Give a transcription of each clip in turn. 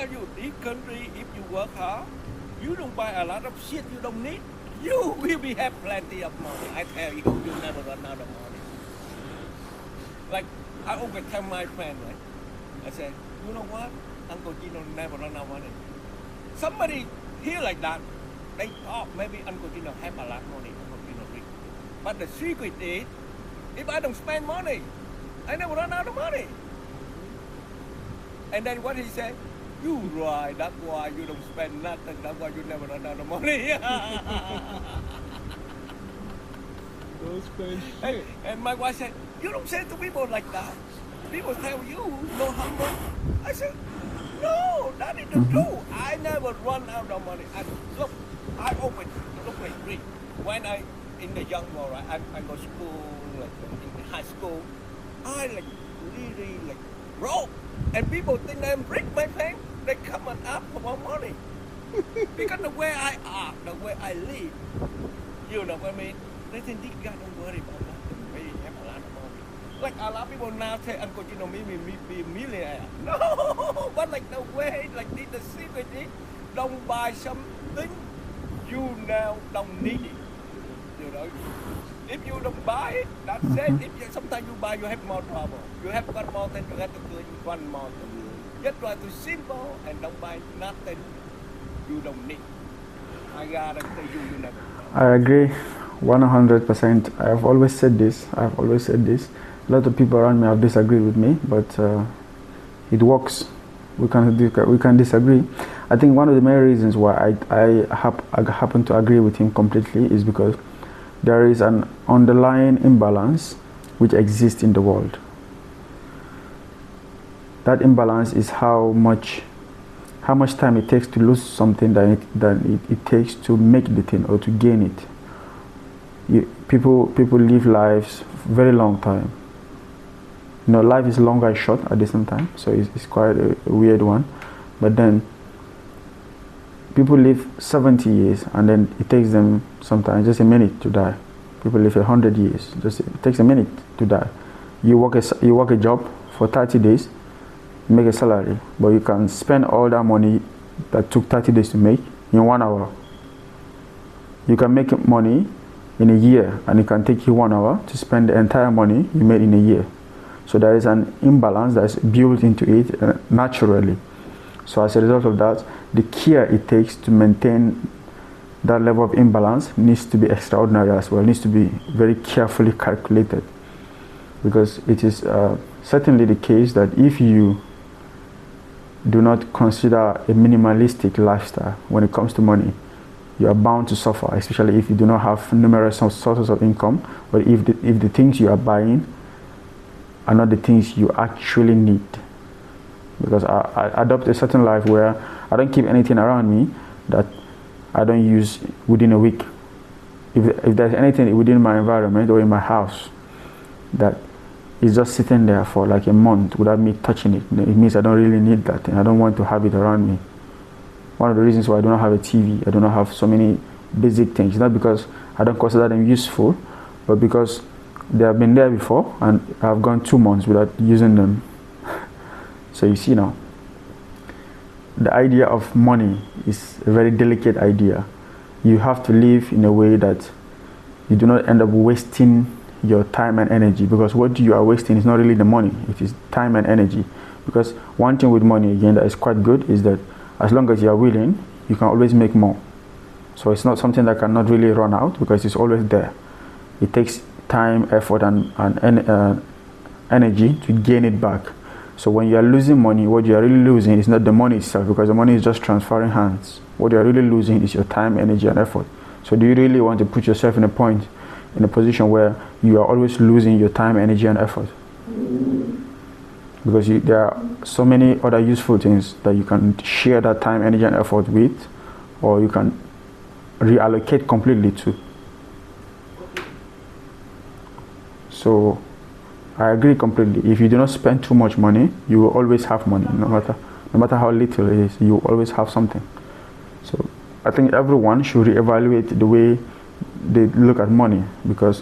tell you, this country, if you work hard, you don't buy a lot of shit you don't need. You will be have plenty of money. I tell you, you never run out of money. Like I always tell my friend, right? I say, you know what? Uncle Gino never run out of money. Somebody hear like that, they thought maybe Uncle Gino have a lot of money. Uncle Gino rich. But the secret is, if I don't spend money, I never run out of money. And then what he said? You right, that's why you don't spend nothing, that's why you never run out of money. Don't spend and, shit. and my wife said, you don't say to people like that. People tell you, no hunger. I said, no, that is the truth. I never run out of money. And look, I always look like rich. When I, in the young world, right, I go to school, like in high school, I like really like broke. And people think I'm rich, my friend. They come and ask for more money. Because the way I act, the way I live, you know what I mean? They think this guy don't worry about nothing. Maybe he have a lot of money. Like a lot of people now say, Uncle Gino, maybe be a millionaire. No, but like the way, like the secret is, don't buy something you now don't need it. You know? If you don't buy it, that's it. If you, sometimes you buy, you have more trouble. You have one more thing, you have to clean one more thing. Just try to simple and don't buy nothing you don't need. I gotta tell you, you never. I agree 100%. I have always said this. A lot of people around me have disagreed with me, but it works. We can disagree. I think one of the main reasons why I happen to agree with him completely is because there is an underlying imbalance which exists in the world. That imbalance is how much time it takes to lose something than it takes to make the thing or to gain it. People live lives very long time. You know, life is long and short at the same time, so it's quite a weird one. But then people live 70 years and then it takes them sometimes just a minute to die. People live 100 years, it takes a minute to die. You work a job for 30 days, make a salary, but you can spend all that money that took 30 days to make in 1 hour. You can make money in a year and it can take you 1 hour to spend the entire money you made in a year. So there is an imbalance that is built into it naturally. So as a result of that, the care it takes to maintain that level of imbalance needs to be extraordinary as well. It needs to be very carefully calculated, because it is certainly the case that if you do not consider a minimalistic lifestyle when it comes to money, you are bound to suffer, especially if you do not have numerous sources of income, or if the things you are buying are not the things you actually need. Because I adopt a certain life where I don't keep anything around me that I don't use within a week. If there's anything within my environment or in my house that is just sitting there for like a month without me touching it, it means I don't really need that and I don't want to have it around me. One of the reasons why I do not have a TV, I do not have so many basic things, not because I don't consider them useful, but because they have been there before and I've gone 2 months without using them. So you see now, the idea of money is a very delicate idea. You have to live in a way that you do not end up wasting your time and energy, because what you are wasting is not really the money, it is time and energy. Because one thing with money again that is quite good is that as long as you are willing, you can always make more. So it's not something that cannot really run out, because it's always there. It takes time, effort and energy to gain it back. So when you are losing money, what you are really losing is not the money itself, because the money is just transferring hands. What you are really losing is your time, energy and effort. So do you really want to put yourself in a position where you are always losing your time, energy and effort? Because there are so many other useful things that you can share that time, energy and effort with, or you can reallocate completely to. So I agree completely. If you do not spend too much money, you will always have money. No matter how little it is, you will always have something. So I think everyone should reevaluate the way they look at money, because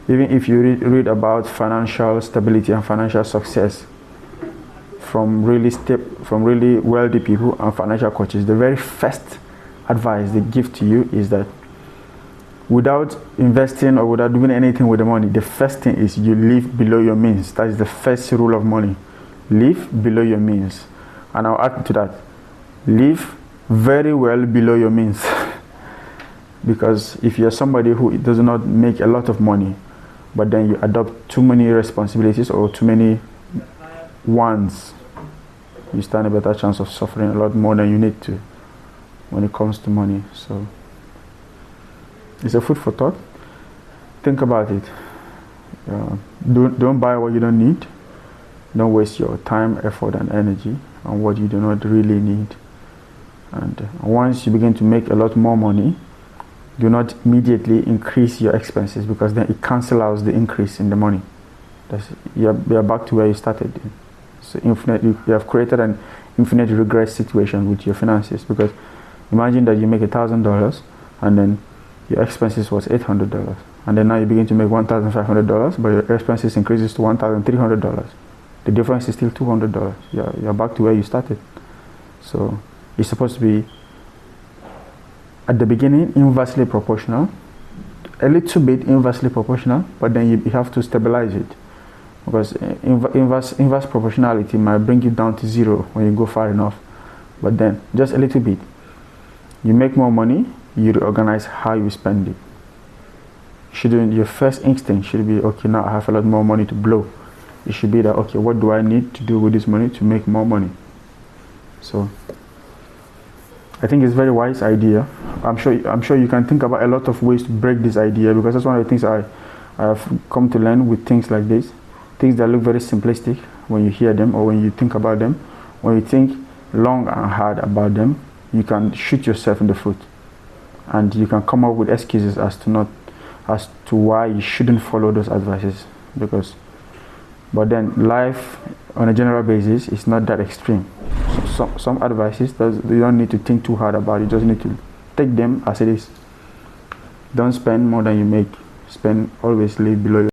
even if you read about financial stability and financial success, from really wealthy people and financial coaches, the very first advice they give to you is that without investing or without doing anything with the money, the first thing is you live below your means. That is the first rule of money. Live below your means. And I'll add to that, live very well below your means. Because if you're somebody who does not make a lot of money, but then you adopt too many responsibilities or too many wants, you stand a better chance of suffering a lot more than you need to when it comes to money. So it's a food for thought. Think about it. Don't buy what you don't need. Don't waste your time, effort, and energy on what you do not really need. And once you begin to make a lot more money, do not immediately increase your expenses, because then it cancels out the increase in the money. You're back to where you started. So you have created an infinite regret situation with your finances, because imagine that you make $1,000 and then your expenses was $800, and then now you begin to make $1,500, but your expenses increases to $1,300. The difference is still $200. You're back to where you started. So it's supposed to be, at the beginning, inversely proportional, a little bit inversely proportional, but then you have to stabilize it, because inverse proportionality might bring you down to zero when you go far enough. But then just a little bit, you make more money, you reorganize how you spend it. Your first instinct should be, okay, now I have a lot more money to blow. It should be that, okay, what do I need to do with this money to make more money? So I think it's a very wise idea. I'm sure you can think about a lot of ways to break this idea, because that's one of the things I have come to learn with things like this. Things that look very simplistic when you hear them or when you think about them. When you think long and hard about them, you can shoot yourself in the foot, and you can come up with excuses as to why you shouldn't follow those advices. But then life on a general basis is not that extreme. So some advices, you don't need to think too hard about it. You just need to take them as it is. Don't spend more than you make. Always live below your